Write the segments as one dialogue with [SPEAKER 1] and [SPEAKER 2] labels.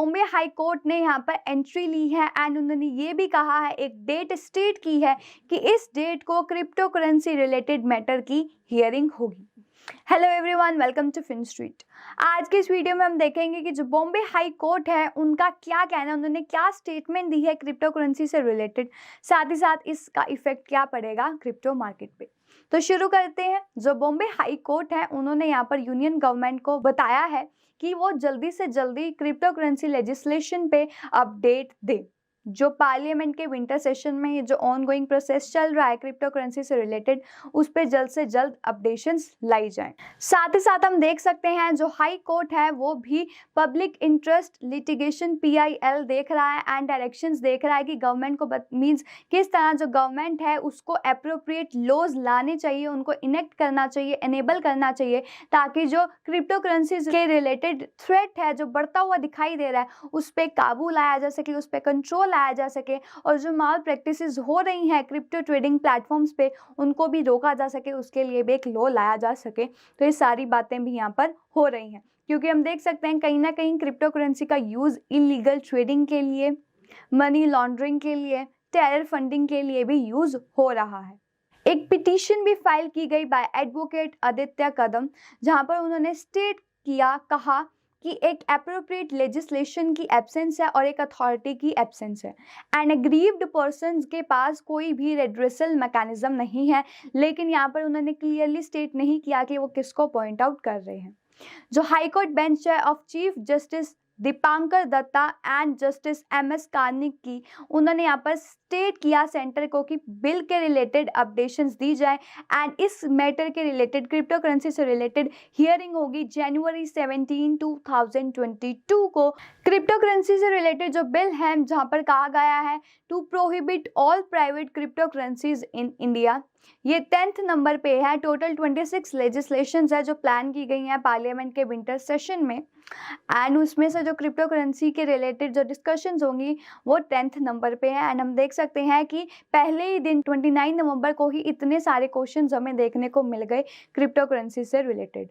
[SPEAKER 1] Bombay high court ने यहाँ पर एंट्री ली है एंड उन्होंने ये भी कहा है, एक डेट स्टेट की है कि इस डेट को क्रिप्टो करेंसी रिलेटेड मैटर की हियरिंग होगी। Hello everyone, welcome to Fin Street. आज के इस वीडियो में हम देखेंगे कि जो बॉम्बे हाई कोर्ट है उनका क्या कहना है, उन्होंने क्या स्टेटमेंट दी है क्रिप्टो करेंसी से रिलेटेड, साथ ही साथ इसका इफेक्ट क्या पड़ेगा क्रिप्टो मार्केट पे। तो शुरू करते हैं। जो बॉम्बे हाई कोर्ट है उन्होंने यहाँ पर यूनियन गवर्नमेंट को बताया है कि वो जल्दी से जल्दी क्रिप्टो करेंसी लेजिस्लेशन पे अपडेट दे। जो पार्लियामेंट के विंटर सेशन में ये जो ऑनगोइंग प्रोसेस चल रहा है क्रिप्टो करेंसी से रिलेटेड, उस पे जल्द से जल्द अपडेशंस लाई जाएं। साथ ही साथ हम देख सकते हैं जो हाई कोर्ट है वो भी पब्लिक इंटरेस्ट लिटिगेशन PIL देख रहा है एंड डायरेक्शंस देख रहा है कि गवर्नमेंट को मींस किस तरह जो गवर्नमेंट है उसको एप्रोप्रिएट लॉज लाने चाहिए, उनको इनेक्ट करना चाहिए, एनेबल करना चाहिए, ताकि जो क्रिप्टो करेंसीज के रिलेटेड थ्रेट है जो बढ़ता हुआ दिखाई दे रहा है उस पर काबू लाया जा सके, उस पर कंट्रोल लाया जा सके, और जो माल प्रैक्टिसेस हो रही हैं क्रिप्टो ट्रेडिंग प्लेटफॉर्म्स पे उनको भी रोका जा सके, उसके लिए भी एक लॉ लाया जा सके। तो ये सारी बातें भी यहाँ पर हो रही हैं, क्योंकि हम देख सकते हैं कहीं ना कहीं क्रिप्टो करेंसी का यूज़ इलीगल ट्रेडिंग के लिए, मनी लॉन्ड्रिंग के लिए, टेरर फंडिंग के लिए भी यूज़ हो रहा है। एक पिटीशन भी फाइल की गई बाय एडवोकेट आदित्य कदम, जहाँ पर उन्होंने स्टेट किया, कहा कि एक एप्रोप्रिएट लेजिस्लेशन की एब्सेंस है और एक अथॉरिटी की एब्सेंस है एंड एग्रीव्ड पर्सन्स के पास कोई भी रेड्रेसल मैकेनिज्म नहीं है। लेकिन यहाँ पर उन्होंने क्लियरली स्टेट नहीं किया कि वो किसको पॉइंट आउट कर रहे हैं। जो हाई कोर्ट बेंच है of chief justice Dipankar Datta and justice MS Karnik की, उन्होंने यहाँ पर स्टेट किया सेंटर को कि बिल के रिलेटेड अपडेशंस दी जाए एंड इस मैटर के रिलेटेड क्रिप्टो करेंसी से रिलेटेड हियरिंग होगी January 17, 2022 को। क्रिप्टो करेंसी से रिलेटेड जो बिल है जहाँ पर कहा गया है to prohibit all private cryptocurrencies in India, ये 10th नंबर पे है। टोटल 26 लेजिस्लेशंस है जो प्लान की गई हैं पार्लियामेंट के विंटर सेशन में एंड उसमें से जो क्रिप्टो करेंसी के रिलेटेड जो डिस्कशंस होंगी वो 10th नंबर पे है। एंड हम देख सकते हैं कि पहले ही दिन 29 नवंबर को ही इतने सारे क्वेश्चंस हमें देखने को मिल गए क्रिप्टो करेंसी से रिलेटेड।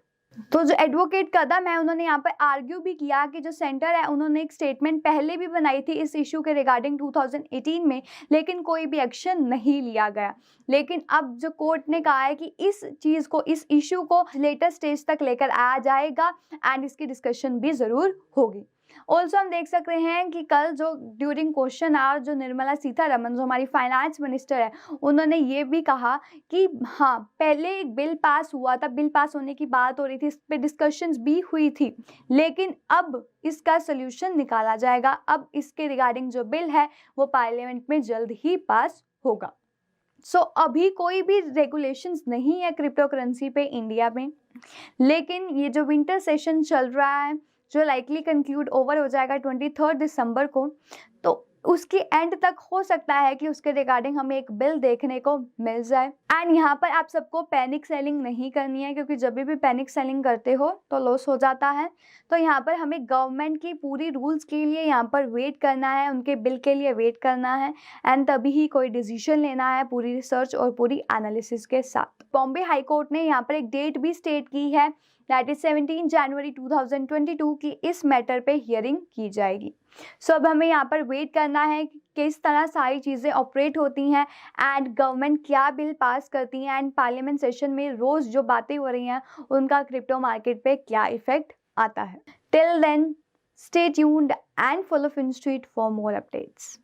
[SPEAKER 1] तो जो एडवोकेट कदम है उन्होंने यहाँ पर आर्ग्यू भी किया कि जो सेंटर है उन्होंने एक स्टेटमेंट पहले भी बनाई थी इस इशू के रिगार्डिंग 2018 में, लेकिन कोई भी एक्शन नहीं लिया गया। लेकिन अब जो कोर्ट ने कहा है कि इस चीज़ को, इस इशू को लेटेस्ट स्टेज तक लेकर आया जाएगा एंड इसकी डिस्कशन भी ज़रूर होगी। ऑल्सो हम देख सकते हैं कि कल जो ड्यूरिंग क्वेश्चन आवर जो निर्मला सीतारमन जो हमारी फाइनेंस मिनिस्टर है उन्होंने ये भी कहा कि हाँ, पहले एक बिल पास हुआ था, बिल पास होने की बात हो रही थी, इस पर डिस्कशंस भी हुई थी, लेकिन अब इसका सोल्यूशन निकाला जाएगा। अब इसके रिगार्डिंग जो बिल है वो पार्लियामेंट में जल्द ही पास होगा। अभी कोई भी रेगुलेशंस नहीं है क्रिप्टो करेंसी पे इंडिया में, लेकिन ये जो विंटर सेशन चल रहा है जो लाइकली कंक्लूड ओवर हो जाएगा 23 दिसंबर को, तो उसके एंड तक हो सकता है कि उसके रिगार्डिंग हमें एक बिल देखने को मिल जाए। एंड यहाँ पर आप सबको पैनिक सेलिंग नहीं करनी है, क्योंकि जब भी पैनिक सेलिंग करते हो तो लॉस हो जाता है। तो यहाँ पर हमें गवर्नमेंट की पूरी रूल्स के लिए यहाँ पर वेट करना है, उनके बिल के लिए वेट करना है एंड तभी ही कोई डिसीजन लेना है पूरी रिसर्च और पूरी एनालिसिस के साथ। बॉम्बे हाई कोर्ट ने यहाँ पर एक डेट भी स्टेट की है, दैट इज 17 जनवरी 2022 की इस मैटर पे हियरिंग की जाएगी। अब हमें यहाँ पर वेट करना है कि किस तरह सारी चीज़ें ऑपरेट होती हैं एंड गवर्नमेंट क्या बिल पास करती हैं एंड पार्लियामेंट सेशन में रोज़ जो बातें हो रही हैं उनका क्रिप्टो मार्केट पे क्या इफेक्ट आता है। Till then, stay tuned and follow Fin Street for more updates.